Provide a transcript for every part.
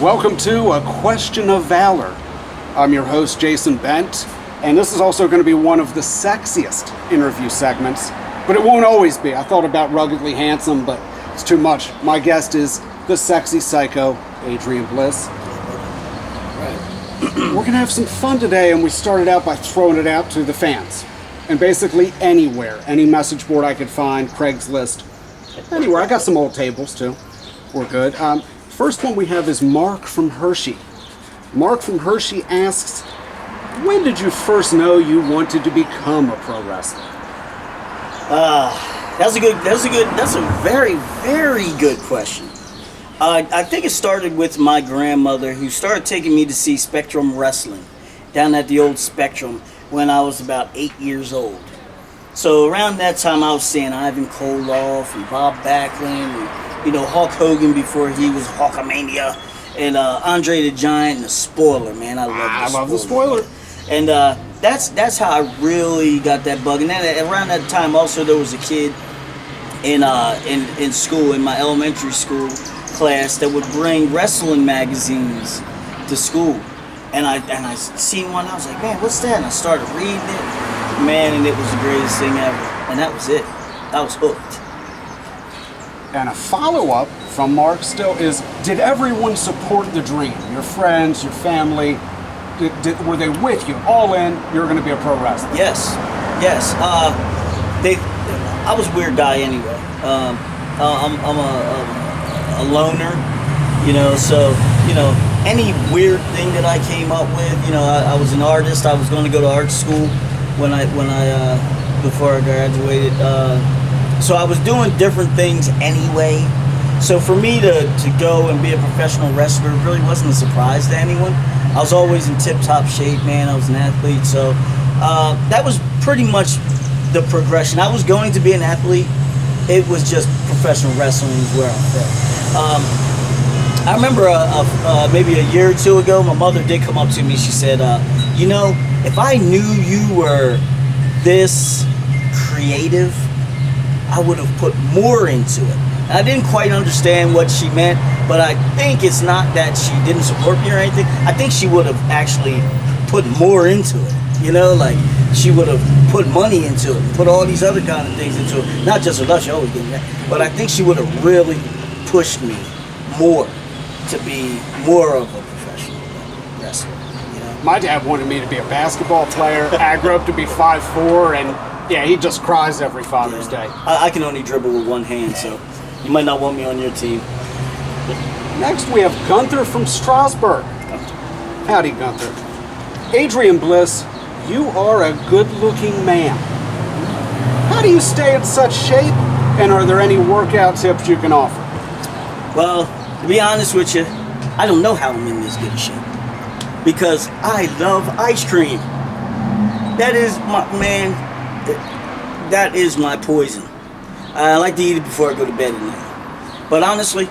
Welcome to A Question of Valor. I'm your host, Jason Bent, and this is also going to be one of the sexiest interview segments, but it won't always be. I thought about ruggedly handsome, but it's too much. My guest is the sexy Syco, Adrian Bliss. We're going to have some fun today, and we started out by throwing it out to the fans. And basically anywhere, any message board I could find, Craigslist, anywhere. I got some old tables too. We're good. First one we have is Mark from Hershey. Mark from Hershey asks, when did you first know you wanted to become a pro wrestler? That's a very, very good question. I think it started with my grandmother, who started taking me to see Spectrum Wrestling down at the old Spectrum when I was about 8 years old. So around that time I was seeing Ivan Koloff and Bob Backlund and, Hulk Hogan before he was Hulkamania, and Andre the Giant and the Spoiler, man. I love the Spoiler. And that's how I really got that bug. And then around that time also there was a kid in school, in my elementary school class, that would bring wrestling magazines to school. And I seen one, I was like, man, what's that? And I started reading it, man, and it was the greatest thing ever. And that was it. I was hooked. And a follow-up from Mark still is, did everyone support the dream? Your friends, your family, were they with you, all in, you're going to be a pro wrestler? Yes. I was a weird guy anyway. I'm a loner, so, any weird thing that I came up with, I was an artist. I was going to go to art school before I graduated. So I was doing different things anyway. So for me to go and be a professional wrestler really wasn't a surprise to anyone. I was always in tip-top shape, man. I was an athlete. So that was pretty much the progression. I was going to be an athlete. It was just professional wrestling is where I felt. I remember maybe a year or two ago, my mother did come up to me. She said, if I knew you were this creative, I would have put more into it. And I didn't quite understand what she meant, but I think it's not that she didn't support me or anything. I think she would have actually put more into it. Like she would have put money into it, put all these other kind of things into it. Not just with us, she always did that. But I think she would have really pushed me more to be more of a professional wrestler. My dad wanted me to be a basketball player. I grew up to be 5'4", and yeah, he just cries every Father's Day. I can only dribble with one hand, so you might not want me on your team. Next, we have Gunther from Strasbourg. Howdy, Gunther. Adrian Bliss, you are a good-looking man. How do you stay in such shape, and are there any workout tips you can offer? Well, to be honest with you, I don't know how I'm in this good shape, because I love ice cream. That is that is my poison. I like to eat it before I go to bed at night. But honestly,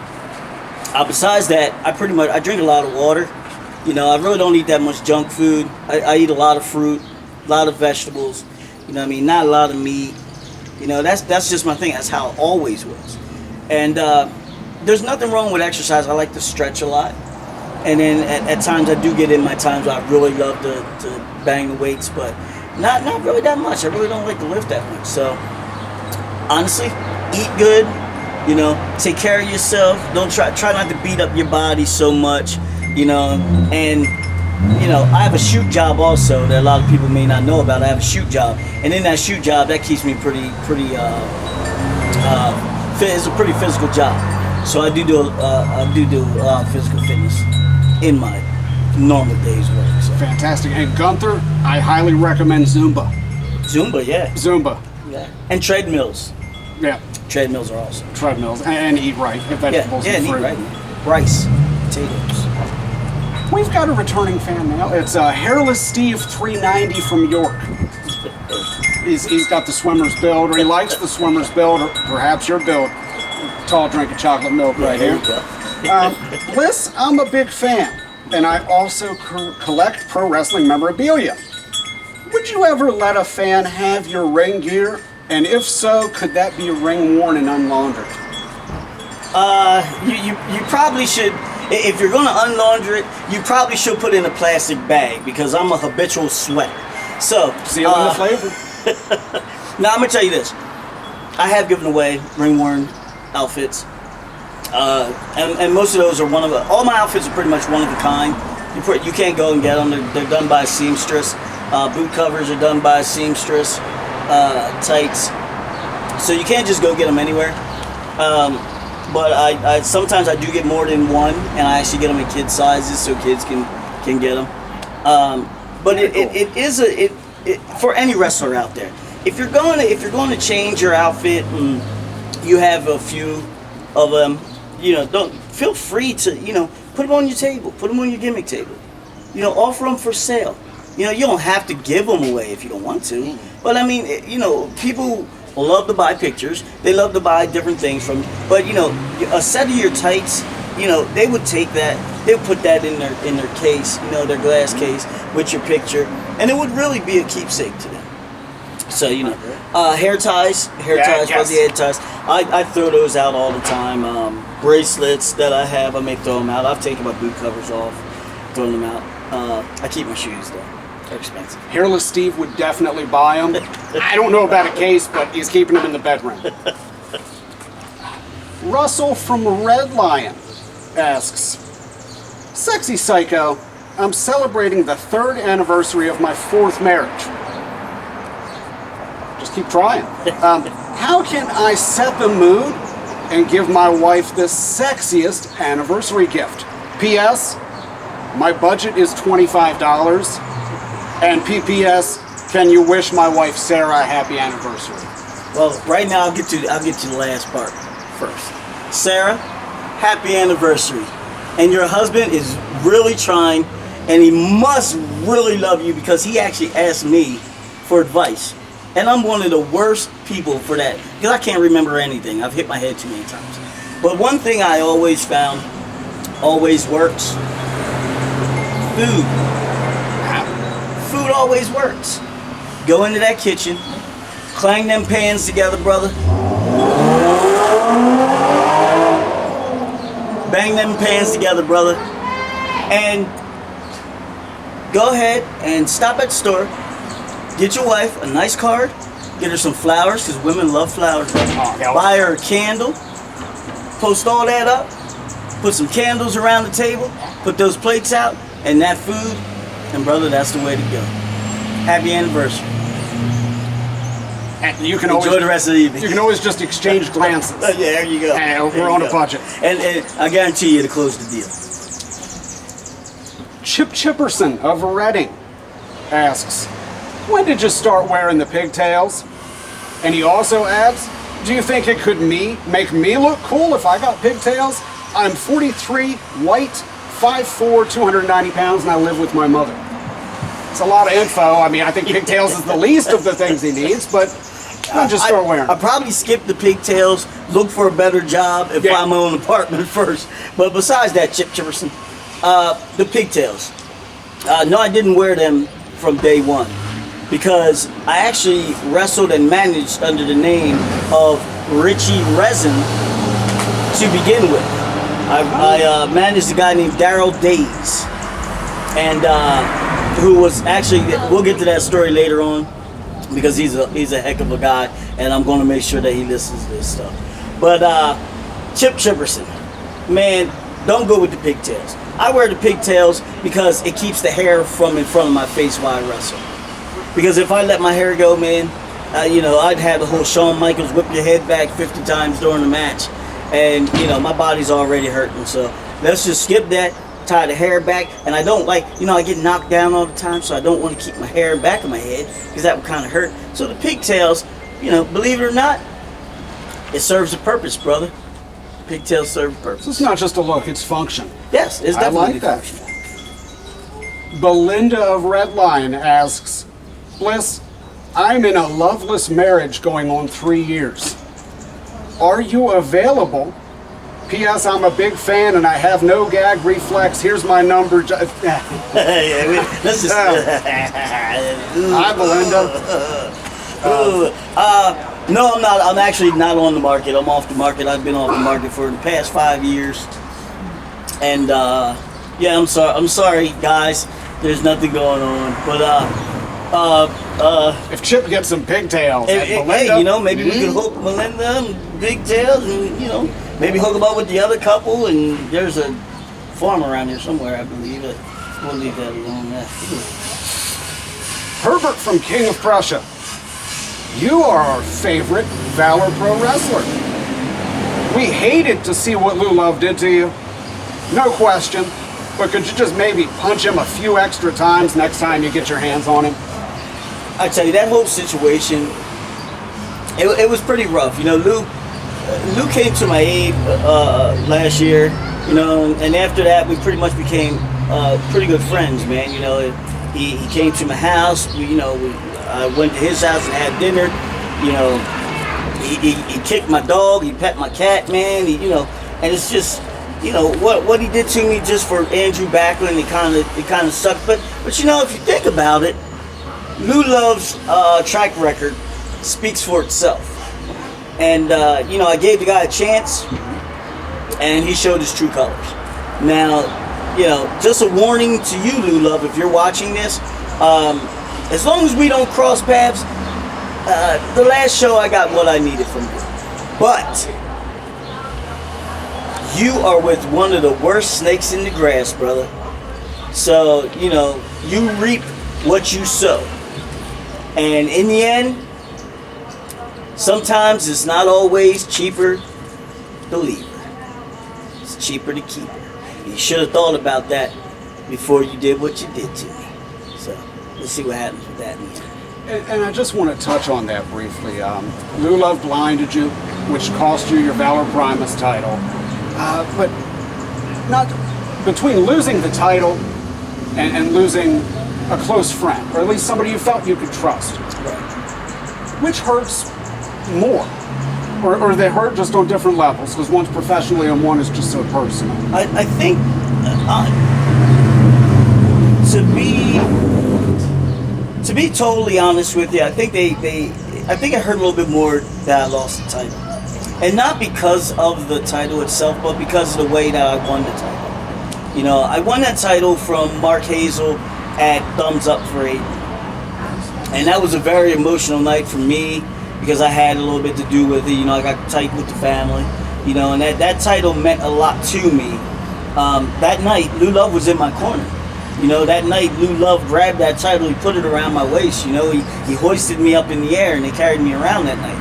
besides that, I drink a lot of water. I really don't eat that much junk food. I eat a lot of fruit, a lot of vegetables. Not a lot of meat. That's just my thing. That's how it always was. And there's nothing wrong with exercise. I like to stretch a lot. And then at times I do get in my times where I really love to bang the weights, but not really that much. I really don't like to lift that much. So honestly, eat good, take care of yourself. Don't try not to beat up your body so much, and I have a shoot job also that a lot of people may not know about. I have a shoot job, and in that shoot job, that keeps me pretty it's a pretty physical job. So I do physical fitness in my normal day's work. So. Fantastic. And Gunther, I highly recommend Zumba. Zumba, yeah. Zumba. Yeah. And treadmills. Yeah. Treadmills are awesome. Treadmills. And eat right. Vegetables and fruit. Eat right. Rice. Potatoes. We've got a returning fan now. It's Hairless Steve 390 from York. He's got the swimmer's build, or he likes the swimmer's build, or perhaps your build. Tall drink of chocolate milk right here. Bliss, I'm a big fan, and I also collect pro wrestling memorabilia. Would you ever let a fan have your ring gear? And if so, could that be ring worn and unlaundered? You probably should. If you're gonna unlaunder it, you probably should put it in a plastic bag because I'm a habitual sweater. So Sealing the flavor. now I'm gonna tell you this. I have given away ring-worn outfits, and most of those are all my outfits are pretty much one of a kind. You can't go and get them. They're done by a seamstress. Boot covers are done by a seamstress. Tights. So you can't just go get them anywhere. But I sometimes I do get more than one, and I actually get them in kid sizes so kids can get them. But it is for any wrestler out there. If you're going to change your outfit and you have a few of them, don't feel free to put them on your table, put them on your gimmick table, offer them for sale. You don't have to give them away if you don't want to. But I mean, people love to buy pictures. They love to buy different things from. But a set of your tights, they would take that. They would put that in their case, their glass case with your picture, and it would really be a keepsake to them. So hair ties for the hair ties. I throw those out all the time. Bracelets that I have, I may throw them out. I've taken my boot covers off, thrown them out. I keep my shoes though. They're expensive. Hairless Steve would definitely buy them. I don't know about a case, but he's keeping them in the bedroom. Russell from Red Lion asks, Sexy Syco, I'm celebrating the 3rd anniversary of my 4th marriage. Just keep trying. How can I set the mood and give my wife the sexiest anniversary gift? P.S. My budget is $25. And PPS, can you wish my wife Sarah a happy anniversary? Well, right now I'll get to the last part first. Sarah, happy anniversary. And your husband is really trying, and he must really love you because he actually asked me for advice. And I'm one of the worst people for that because I can't remember anything. I've hit my head too many times. But one thing I always found always works. Food. Food always works. Go into that kitchen, clang them pans together, brother. Bang them pans together, brother. And go ahead and stop at the store. Get your wife a nice card. Get her some flowers, because women love flowers. Buy her a candle. Post all that up. Put some candles around the table. Put those plates out. And that food. And brother, that's the way to go. Happy anniversary. And you can enjoy the rest of the evening. You can always just exchange glances. Yeah, there you go. And we're on a budget. And I guarantee you to close the deal. Chip Chipperson of Reading asks, when did you start wearing the pigtails? And he also adds, do you think it could make me look cool if I got pigtails? I'm 43, white, 5'4", 290 pounds, and I live with my mother. It's a lot of info. I mean, I think pigtails is the least of the things he needs, but I'll just start wearing them. I'll probably skip the pigtails, look for a better job, and find my own apartment first. But besides that, Chip Chipperson, the pigtails. No, I didn't wear them from day one because I actually wrestled and managed under the name of Richie Resin to begin with. I managed a guy named Daryl Days, and who was actually, we'll get to that story later on because he's a heck of a guy, and I'm going to make sure that he listens to this stuff. But Chip Chipperson, man, don't go with the pigtails. I wear the pigtails because it keeps the hair from in front of my face while I wrestle. Because if I let my hair go, man, I'd have the whole Shawn Michaels whip your head back 50 times during the match. And, my body's already hurting. So let's just skip that, tie the hair back. And I don't like, I get knocked down all the time, so I don't want to keep my hair back of my head because that would kind of hurt. So the pigtails, believe it or not, it serves a purpose, brother. Pigtails serve a purpose. So it's not just a look, it's function. Yes, it's definitely functional. Belinda of Red Lion asks, Bliss, I'm in a loveless marriage going on 3 years. Are you available? P.S. I'm a big fan and I have no gag reflex. Here's my number. Let's just. Hi, Belinda. No, I'm not. I'm actually not on the market. I'm off the market. I've been off the market for the past 5 years. And yeah, I'm sorry, guys. There's nothing going on. But if Chip gets some pigtails, and hey, Melinda, you know, maybe we could hook Melinda and Big Tails, and you know, maybe hook them up with the other couple. And there's a farm around here somewhere, I believe. We'll leave that alone. Herbert from King of Prussia, you are our favorite Valor Pro wrestler. We hated to see what Lou Love did to you, no question. But could you just maybe punch him a few extra times next time you get your hands on him? I tell you, that whole situation, it was pretty rough. You know, Lou came to my aid last year, you know, and after that we pretty much became pretty good friends, man. You know, he came to my house. I went to his house and had dinner. You know, he kicked my dog, he pet my cat, man. And it's just, you know, what he did to me just for Andrew Backlund, it kind of sucked. But you know, if you think about it, Lou Love's track record speaks for itself. And you know, I gave the guy a chance, and he showed his true colors. Now, you know, just a warning to you, Lou Love, if you're watching this, as long as we don't cross paths, the last show I got what I needed from you. But you are with one of the worst snakes in the grass, brother. So, you know, you reap what you sow. And in the end, sometimes it's not always cheaper to leave her. It's cheaper to keep her. You should have thought about that before you did what you did to me. So, let's see what happens with that in the end. And I just want to touch on that briefly. Lou Love blinded you, which cost you your Valor Primus title. But not between losing the title and losing a close friend, or at least somebody you felt you could trust. Which hurts more? Or they hurt just on different levels, because one's professionally and one is just so personal. I think to be totally honest with you, I think I think it hurt a little bit more that I lost the title. And not because of the title itself, but because of the way that I won the title. You know, I won that title from Mark Hazel at Thumbs Up for 8. And that was a very emotional night for me because I had a little bit to do with it. You know, I got tight with the family. You know, and that title meant a lot to me. That night, Lou Love was in my corner. You know, that night, Lou Love grabbed that title, he put it around my waist. You know, he hoisted me up in the air and they carried me around that night.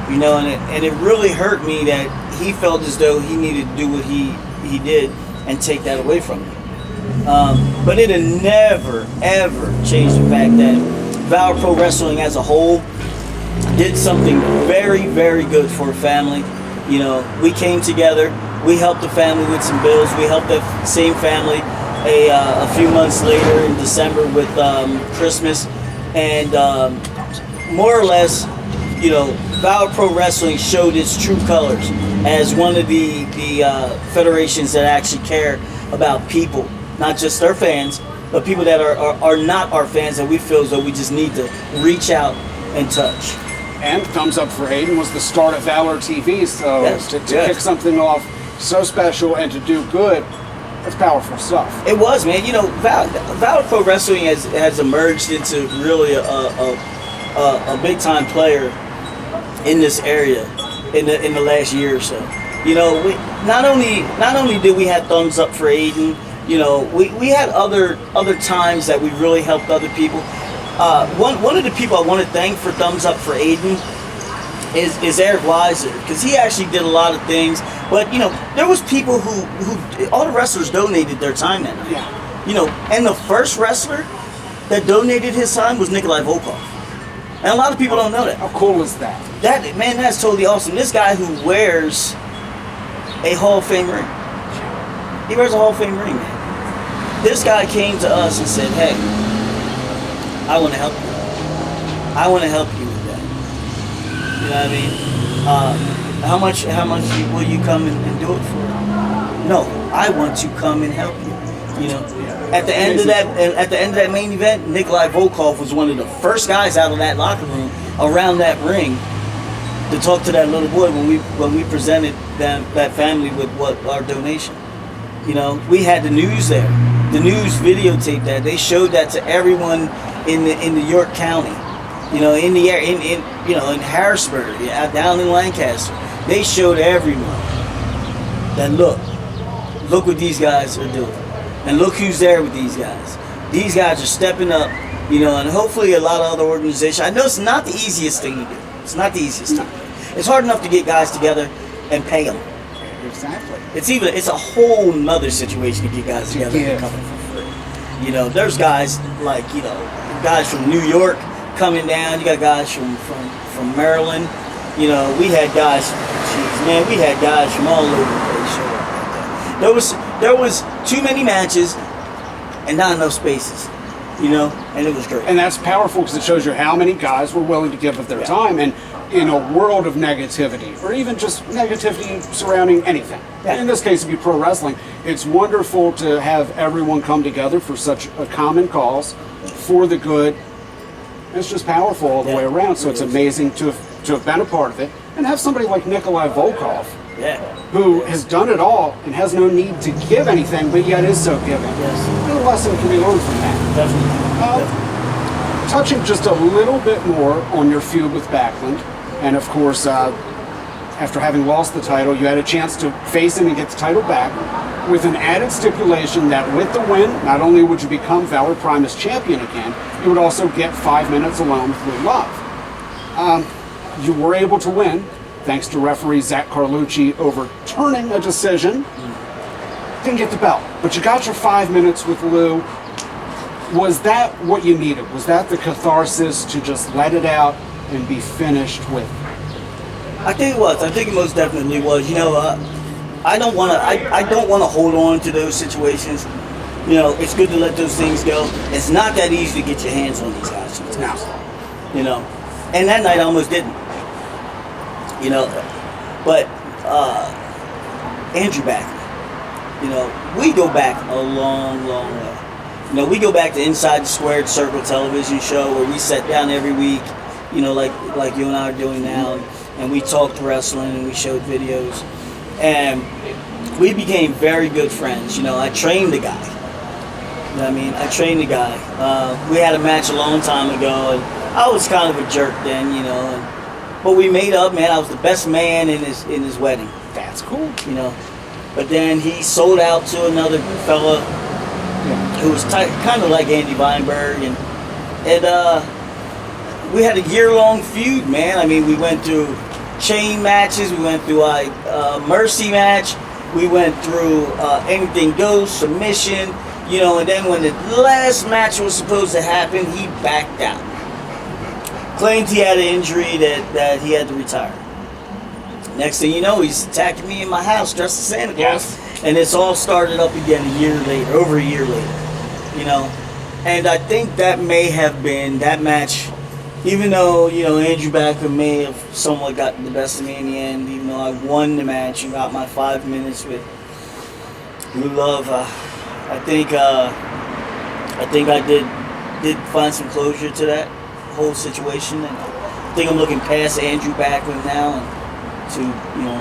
You know, and it really hurt me that he felt as though he needed to do what he did and take that away from me. But it had never, ever changed the fact that Valour Pro Wrestling as a whole did something very, very good for a family. You know, we came together, we helped the family with some bills, we helped the same family a few months later in December with Christmas, and more or less, you know, Valour Pro Wrestling showed its true colors as one of the federations that actually care about people, not just their fans, but people that are not our fans that we feel as though we just need to reach out and touch. And Thumbs Up for Hayden was the start of Valor TV, so Yes, to yes. kick something off so special and to do good, that's powerful stuff. It was, man. You know, Valour Pro Wrestling has emerged into really a big time player in this area in the last year or so. You know, we not only did we have Thumbs Up for Aiden, you know, we had other times that we really helped other people. One of the people I want to thank for Thumbs Up for Aiden is Eric Weiser, because he actually did a lot of things. But you know, there was people who all the wrestlers donated their time that night. Yeah. You know, and the first wrestler that donated his time was Nikolai Volkov. And a lot of people don't know that. How cool is that? That's totally awesome. This guy who wears a Hall of Fame ring. He wears a Hall of Fame ring, man. This guy came to us and said, hey, I want to help you. I want to help you with that. You know what I mean? How much will you come and do it for? No, I want to come and help you. You know, at the end of that main event, Nikolai Volkov was one of the first guys out of that locker room around that ring to talk to that little boy when we presented that family with our donation. You know, we had the news there. The news videotaped that. They showed that to everyone in the York County. You know, in the air, in Harrisburg, down in Lancaster. They showed everyone that look what these guys are doing, and look who's there with these guys. These guys are stepping up, you know, and hopefully a lot of other organizations. I know it's not the easiest thing to do. It's not the easiest thing. It's hard enough to get guys together and pay them. Exactly. It's a whole nother situation to get guys together and come for free. You know, there's guys like, you know, guys from New York coming down. You got guys from Maryland. You know, we had guys. We had guys from all over the place show up like that. There was too many matches and not enough spaces. You know, and it was great. And that's powerful because it shows you how many guys were willing to give of their time. And in a world of negativity, or even just negativity surrounding anything, in this case it'd be pro wrestling, it's wonderful to have everyone come together for such a common cause, for the good. It's just powerful all the way around. So it's amazing to have been a part of it, and have somebody like Nikolai Volkov, who has done it all and has no need to give anything, but yet is so giving. Yes. What lesson can we learn from that? Definitely. Touching just a little bit more on your feud with Backlund, and of course, after having lost the title, you had a chance to face him and get the title back, with an added stipulation that with the win, not only would you become Valour Primus champion again, you would also get 5 minutes alone with Lou Love. You were able to win, thanks to referee Zach Carlucci overturning a decision. Didn't get the belt, but you got your 5 minutes with Lou. Was that what you needed? Was that the catharsis to just let it out and be finished with? I think it was. I think it most definitely was. You know, I don't want to hold on to those situations. You know, it's good to let those things go. It's not that easy to get your hands on these guys. It's not. You know, and that night I almost didn't. You know, but Andrew Backlund, you know, we go back a long, long way. You know, we go back to Inside the Squared Circle television show where we sat down every week, you know, like you and I are doing now, and we talked wrestling and we showed videos, and we became very good friends. You know, I trained the guy. You know what I mean? I trained the guy. We had a match a long time ago, and I was kind of a jerk then, you know, but we made up, man. I was the best man in his wedding. That's cool. You know, but then he sold out to another fella who was kind of like Andy Weinberg, and we had a year-long feud, man. I mean, we went through chain matches, we went through a Mercy match, we went through Anything Goes, submission, you know, and then when the last match was supposed to happen, he backed out. Claimed he had an injury that he had to retire. Next thing you know, he's attacking me in my house dressed as Santa Claus. And it's all started up again a year later, over a year later. You know? And I think that may have been that match, even though, you know, Andrew Backlund may have somewhat gotten the best of me in the end, even though I won the match and got my 5 minutes with Lou Love. I think I did find some closure to that whole situation, and I think I'm looking past Andrew Backlund now and to, you know,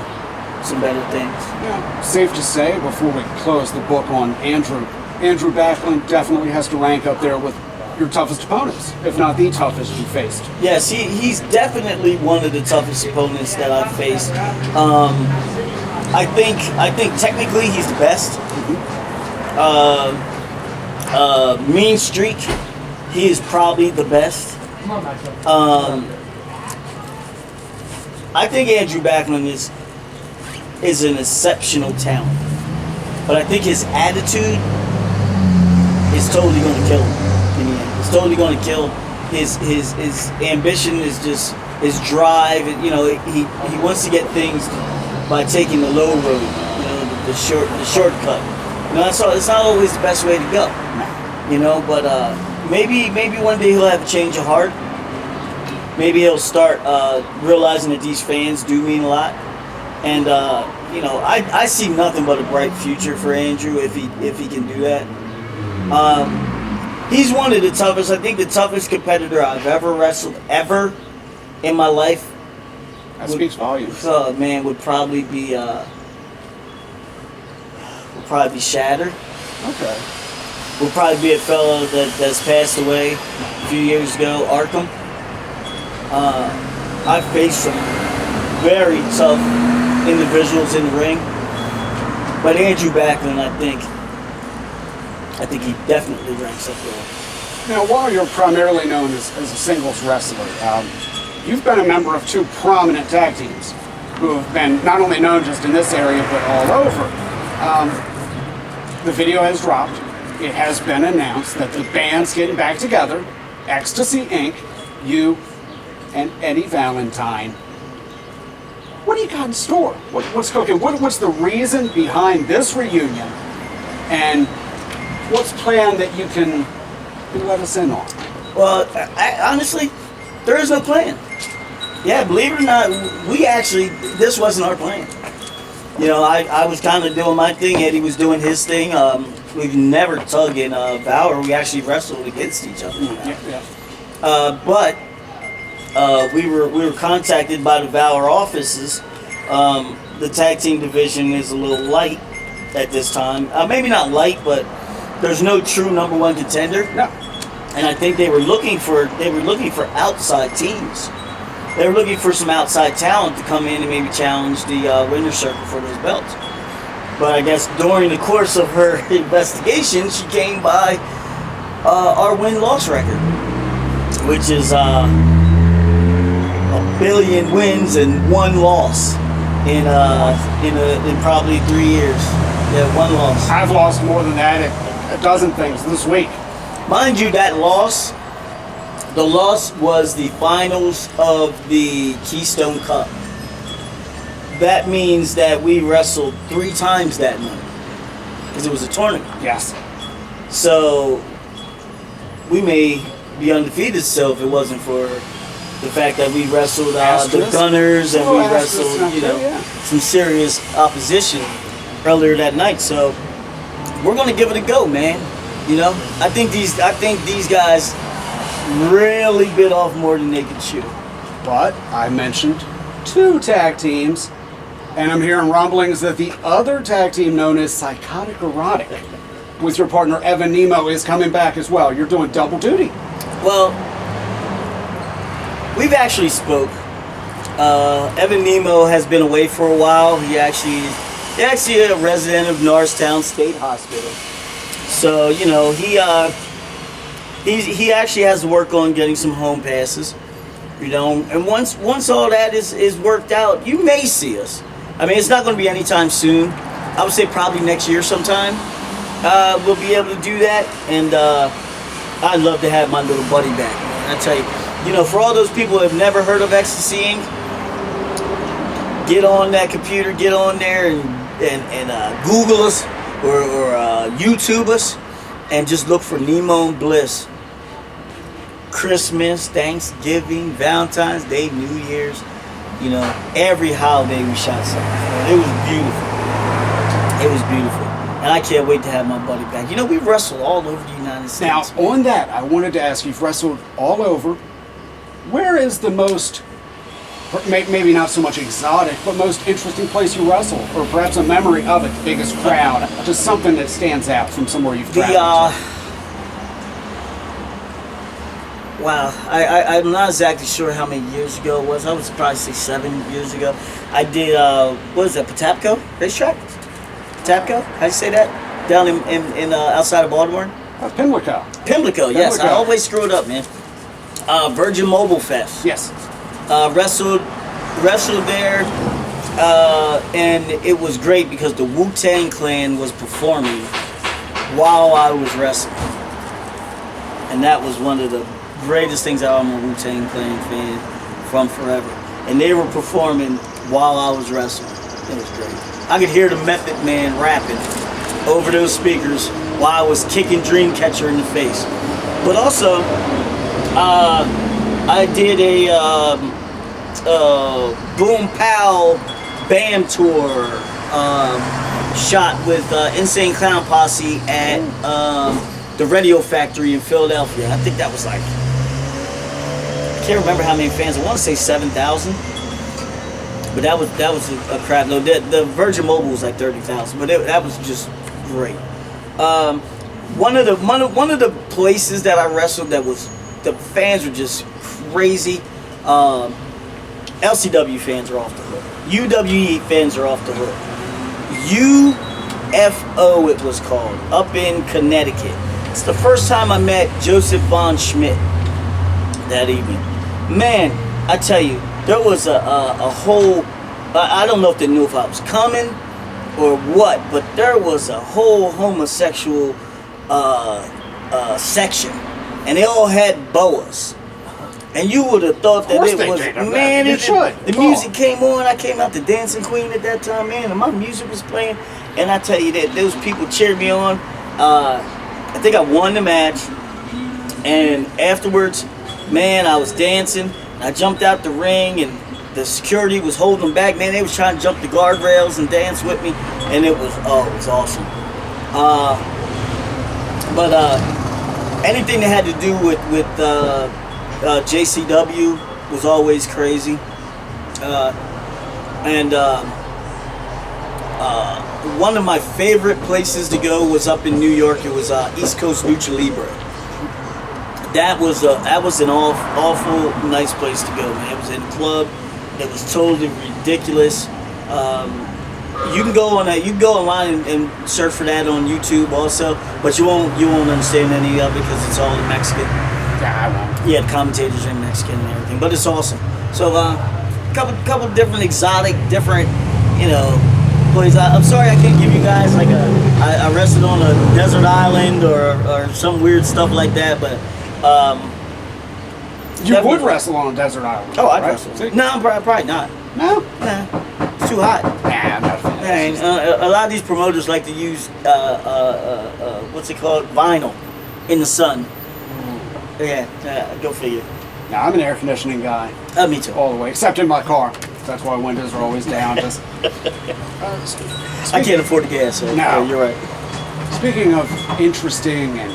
some better things. Yeah, safe to say, before we close the book on Andrew Backlund definitely has to rank up there with your toughest opponents, if not the toughest you faced. Yes, he's definitely one of the toughest opponents that I've faced. I think technically he's the best. Mean Streak, he is probably the best. I think Andrew Backlund is an exceptional talent, but I think his attitude is totally going to kill him in the end. It's totally going to kill his ambition. Is just his drive. You know, he wants to get things by taking the low road. You know, the shortcut. You know, it's not always the best way to go. You know, but maybe one day he'll have a change of heart. Maybe he'll start realizing that these fans do mean a lot. And you know, I see nothing but a bright future for Andrew if he can do that. He's one of the toughest. I think the toughest competitor I've ever wrestled in my life. That speaks volumes. Man, would probably be probably be Shatter. Okay. Will probably be a fellow that's passed away a few years ago, Arkham. I faced some very tough individuals in the ring, but Andrew Backlund, I think he definitely ranks up there. Now, while you're primarily known as a singles wrestler, you've been a member of 2 prominent tag teams who have been not only known just in this area, but all over. The video has dropped. It has been announced that the band's getting back together. Ecstasy Inc., you and Eddie Valentine. What do you got in store? What's cooking? What's the reason behind this reunion? And what's planned that you can let us in on? Well, honestly, there is no plan. Yeah, believe it or not, this wasn't our plan. You know, I was kind of doing my thing, Eddie was doing his thing. We've never tugged in Valour. We actually wrestled against each other. Yeah. But we were contacted by the Valour offices. The tag team division is a little light at this time. Maybe not light, but there's no true number 1 contender. No. And I think they were looking for outside teams. They were looking for some outside talent to come in and maybe challenge the winner's circle for those belts. But I guess during the course of her investigation, she came by our win-loss record, which is 1 billion wins and 1 loss in probably 3 years. Yeah, 1 loss. I've lost more than that at a dozen things this week. Mind you, the loss was the finals of the Keystone Cup. That means that we wrestled 3 times that night because it was a tournament. Yes. So we may be undefeated still if it wasn't for the fact that we wrestled the Gunners and we wrestled, some serious opposition earlier that night. So we're gonna give it a go, man. You know, I think these guys really bit off more than they could chew. But I mentioned 2 tag teams, and I'm hearing rumblings that the other tag team known as Psychotic Erotic, with your partner Evan Nemo, is coming back as well. You're doing double duty. Well, we've actually spoke. Evan Nemo has been away for a while. He's actually a resident of Norristown State Hospital. So, you know, he actually has to work on getting some home passes, you know, and once all that is worked out, you may see us. I mean, it's not going to be anytime soon. I would say probably next year sometime. We'll be able to do that, and I'd love to have my little buddy back, man. I tell you, you know, for all those people who have never heard of Ecstasy Inc., get on that computer, get on there and Google us or YouTube us, and just look for Nemo and Bliss. Christmas, Thanksgiving, Valentine's Day, New Year's, you know, every holiday we shot something. It was beautiful. It was beautiful. And I can't wait to have my buddy back. You know, we've wrestled all over the United States. Now, on that, I wanted to ask, you've wrestled all over. Where is the most, maybe not so much exotic, but most interesting place you wrestle? Or perhaps a memory of it, the biggest crowd, just something that stands out from somewhere you've traveled to? Wow, I'm not exactly sure how many years ago it was. I would probably say 7 years ago. I did, what is that, Patapsco racetrack? Patapsco? How do you say that? Down in outside of Baltimore? Pimlico. Pimlico, yes. I always screw it up, man. Virgin Mobile Fest. Yes. Wrestled there, and it was great because the Wu-Tang Clan was performing while I was wrestling. And that was one of the greatest things. I'm a Wu-Tang Clan fan from forever. And they were performing while I was wrestling. It was great. I could hear the Method Man rapping over those speakers while I was kicking Dreamcatcher in the face. But also, I did a Boom Pow Bam tour shot with Insane Clown Posse at the Radio Factory in Philadelphia. I think that was like, I can't remember how many fans. I want to say 7,000, but that was a crap load. The Virgin Mobile was like 30,000, but that was just great. One of the places that I wrestled that was the fans were just crazy. LCW fans are off the hook. UWE fans are off the hook. UFO it was called, up in Connecticut. It's the first time I met Joseph Von Schmidt that evening. Man, I tell you, there was a whole, I don't know if they knew if I was coming or what, but there was a whole homosexual section, and they all had boas. And you would have thought that it was, man, the music came on. I came out the Dancing Queen at that time, man, and my music was playing. And I tell you that those people cheered me on. I think I won the match. And afterwards, man, I was dancing. I jumped out the ring, and the security was holding them back. Man, they was trying to jump the guardrails and dance with me. And it was awesome. But anything that had to do with JCW was always crazy, and one of my favorite places to go was up in New York. It was East Coast Lucha Libre. That was an awful nice place to go, man. It was in a club. It was totally ridiculous. You can go online and search for that on YouTube also, but you won't understand any of it because it's all in Mexican. Yeah, I won't. Yeah, the commentators are in Mexican and everything, but it's awesome. So, couple different exotic, different, places. I'm sorry I can't give you guys like I wrestled on a desert island or some weird stuff like that, but you would wrestle on a desert island. Oh, I'd wrestle. No, probably not. No? Nah, it's too hot. Nah, I'm not a fan. And, a lot of these promoters like to use what's it called, vinyl in the sun. Yeah, go figure. No, I'm an air conditioning guy. Me too. All the way, except in my car. That's why windows are always down. Just, I can't afford the gas, so No. yeah, you're right. Speaking of interesting and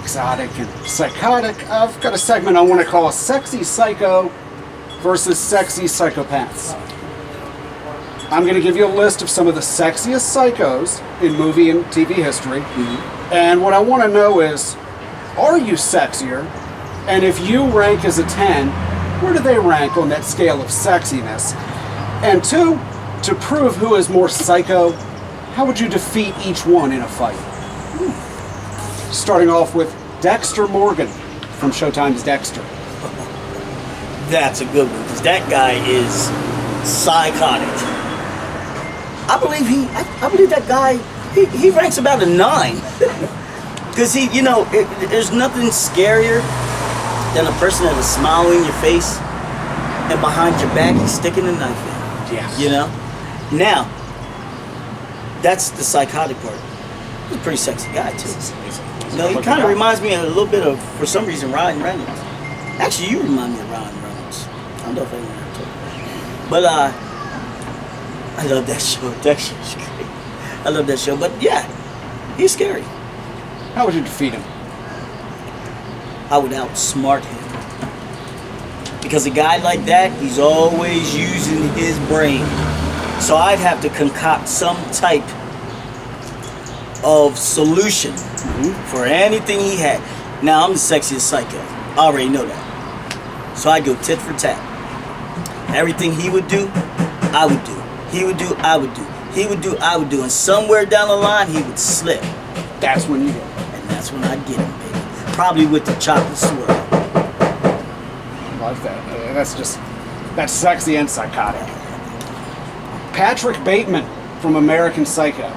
exotic and psychotic, I've got a segment I want to call Sexy Psycho versus Sexy Psychopaths. I'm going to give you a list of some of the sexiest psychos in movie and TV history. Mm-hmm. And what I want to know is, are you sexier? And if you rank as a 10, where do they rank on that scale of sexiness? And 2, to prove who is more psycho, how would you defeat each one in a fight? Starting off with Dexter Morgan from Showtime's Dexter. That's a good one, because that guy is psychotic. I believe that guy, he ranks about a 9. Because there's nothing scarier than a person that is smiling in your face and behind your back he's sticking a knife in. Yeah. Now, that's the psychotic part. He's a pretty sexy guy too. He kind of reminds me a little bit of, for some reason, Ryan Reynolds. Actually, you remind me of Ryan Reynolds. I don't know if anyone ever told you. But I love that show. That show's great. I love that show. But yeah, he's scary. How would you defeat him? I would outsmart him. Because a guy like that, he's always using his brain. So I'd have to concoct some type of solution for anything he had. Now, I'm the sexiest psycho. I already know that. So I'd go tit for tat. Everything he would do, I would do. He would do, I would do. He would do, I would do. And somewhere down the line, he would slip. That's when you get him. And that's when I'd get him, baby. Probably with the chocolate swirl. I like that. That's sexy and psychotic. Patrick Bateman from American Psycho.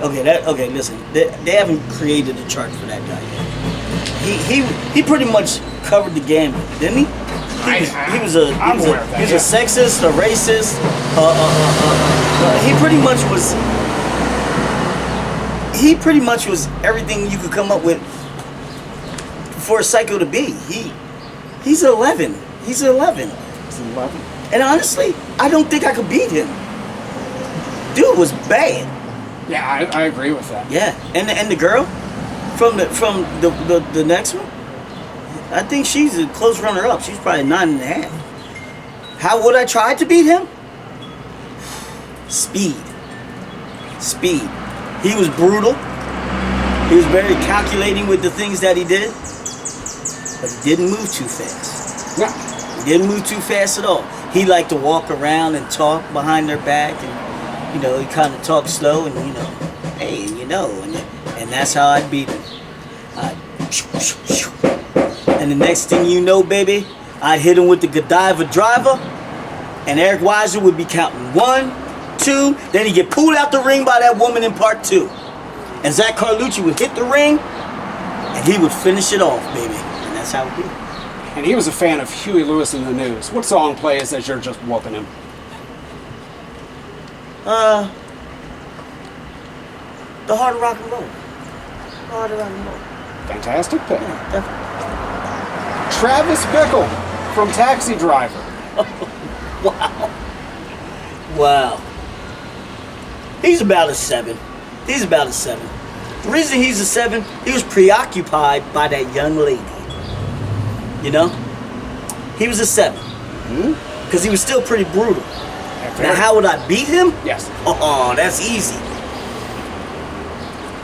Okay, listen. They haven't created a chart for that guy yet. He pretty much covered the gamut, didn't he? He was a sexist, a racist. He pretty much was everything you could come up with for a psycho to be. He's 11. He's 11. He's 11. And honestly, I don't think I could beat him. Dude was bad. Yeah, I agree with that. Yeah, and the girl from the next one, I think she's a close runner-up. She's probably 9.5. How would I try to beat him? Speed. speed. He was brutal. He was very calculating with the things that he did, but he didn't move too fast. No. He didn't move too fast at all. He liked to walk around and talk behind their back, and he kind of talked slow, and hey, and that's how I'd beat him. And the next thing you know, baby, I'd hit him with the Godiva driver, and Eric Weiser would be counting 1, 2, then he'd get pulled out the ring by that woman in part 2. And Zach Carlucci would hit the ring, and he would finish it off, baby. And that's how it be. And he was a fan of Huey Lewis and the News. What song plays as you're just whooping him? The Heart of Rock and Roll. The Heart of Rock and Roll. Fantastic pick. Yeah, definitely. Travis Bickle from Taxi Driver. Wow. He's about a 7. He's about a 7. The reason he's a 7, he was preoccupied by that young lady. He was a 7. Because he was still pretty brutal. Now, how would I beat him? Yes. Oh, that's easy.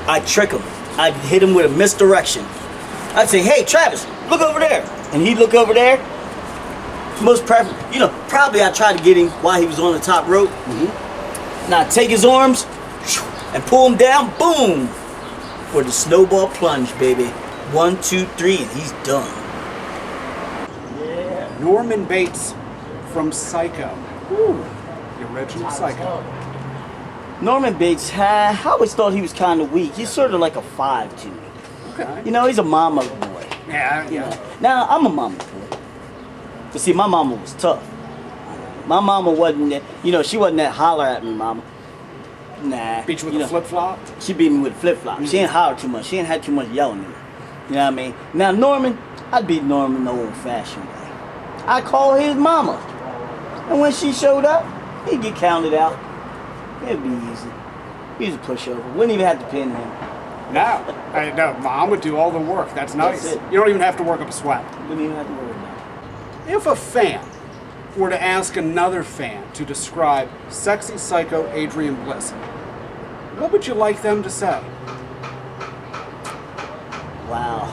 I'd trick him. I'd hit him with a misdirection. I'd say, hey, Travis, look over there. And he'd look over there. Probably I'd try to get him while he was on the top rope. Now I'd take his arms and pull him down, boom, for the snowball plunge, baby. 1, 2, 3, and he's done. Yeah. Norman Bates from Syco. Ooh. The original Syco. Norman Bates, I always thought he was kind of weak. He's sort of like a 5 to me. Okay. He's a mama's boy. Yeah. Now, I'm a mama's boy. But see, my mama was tough. My mama wasn't that, she wasn't that holler at me, mama. Nah. Beat you with a flip-flop? She beat me with a flip-flop. She didn't holler too much. She didn't have too much yelling in her. You know what I mean? Now, Norman, I'd beat Norman the old-fashioned way. I'd call his mama. And when she showed up, he'd get counted out. It'd be easy. He was a pushover. Wouldn't even have to pin him. No. Mom would do all the work. That's nice. That's it. You don't even have to work up a sweat. Wouldn't even have to worry about it. If a fan were to ask another fan to describe sexy psycho Adrian Bliss, what would you like them to say? Wow.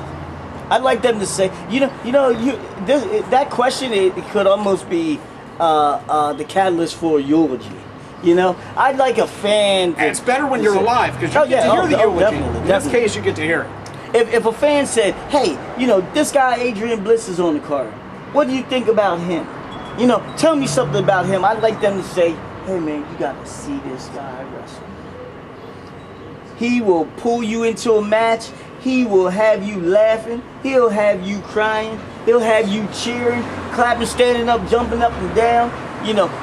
I'd like them to say, that question, it could almost be the catalyst for a eulogy. I'd like a fan. And it's better when you're alive because you get to hear the eulogy. Definitely. In this case, you get to hear it. If a fan said, hey, this guy Adrian Bliss is on the card. What do you think about him? Tell me something about him. I'd like them to say, hey man, you got to see this guy wrestle. He will pull you into a match. He will have you laughing. He'll have you crying. He'll have you cheering, clapping, standing up, jumping up and down.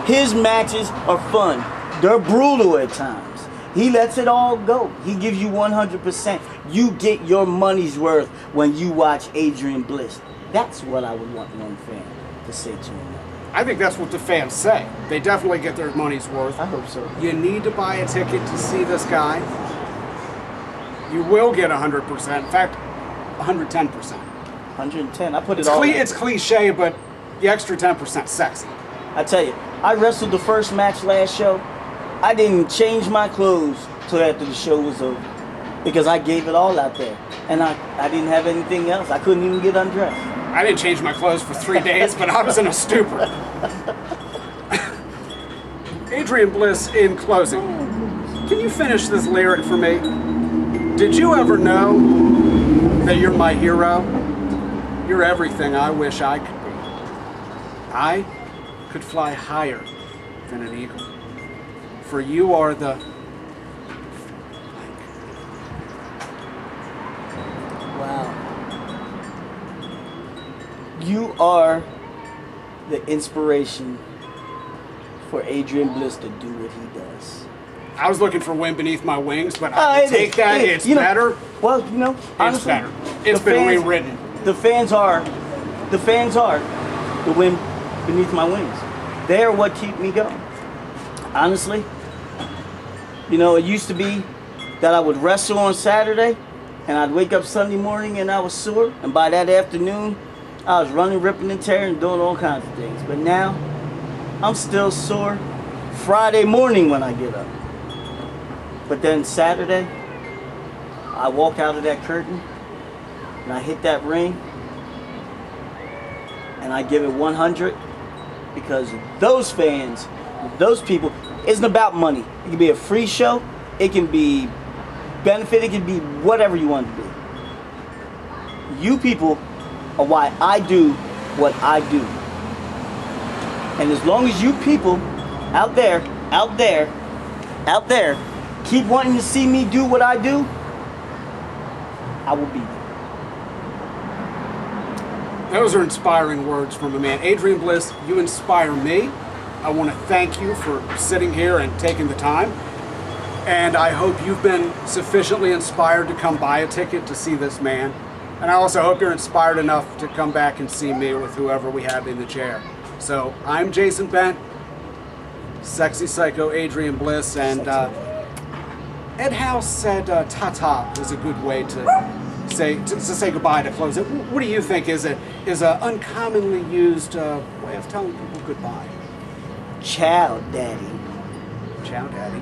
His matches are fun. They're brutal at times. He lets it all go. He gives you 100%. You get your money's worth when you watch Adrian Bliss. That's what I would want one fan to say to him. I think that's what the fans say. They definitely get their money's worth. I hope so. You need to buy a ticket to see this guy. You will get 100%. In fact, 110%. 110. I put it all. It's cliche, but the extra 10% sexy. I tell you, I wrestled the first match last show. I didn't change my clothes till after the show was over because I gave it all out there, and I didn't have anything else. I couldn't even get undressed. I didn't change my clothes for 3 days, but I was in a stupor. Adrian Bliss, in closing, can you finish this lyric for me? Did you ever know that you're my hero? You're everything I wish I could be. I could fly higher than an eagle. For you are the... Wow. You are the inspiration for Adrian Bliss to do what he does. I was looking for wind beneath my wings, but I take that. It's better. Well, honestly, it's better. It's been rewritten. The fans are the wind beneath my wings. They are what keep me going. Honestly, it used to be that I would wrestle on Saturday, and I'd wake up Sunday morning and I was sore, and by that afternoon, I was running, ripping, and tearing, doing all kinds of things. But now, I'm still sore Friday morning when I get up. But then Saturday, I walk out of that curtain and I hit that ring and I give it 100 because those fans, those people, isn't about money. It can be a free show, it can be benefit, it can be whatever you want it to be. You people are why I do what I do. And as long as you people out there, keep wanting to see me do what I do, I will be there. Those are inspiring words from a man. Adrian Bliss, you inspire me. I want to thank you for sitting here and taking the time. And I hope you've been sufficiently inspired to come buy a ticket to see this man. And I also hope you're inspired enough to come back and see me with whoever we have in the chair. So I'm Jason Bent, Sexy Syco Adrian Bliss, and Ed House said ta-ta is a good way to say goodbye to close it. What do you think is a uncommonly used way of telling people goodbye? Ciao, Daddy. Ciao, Daddy.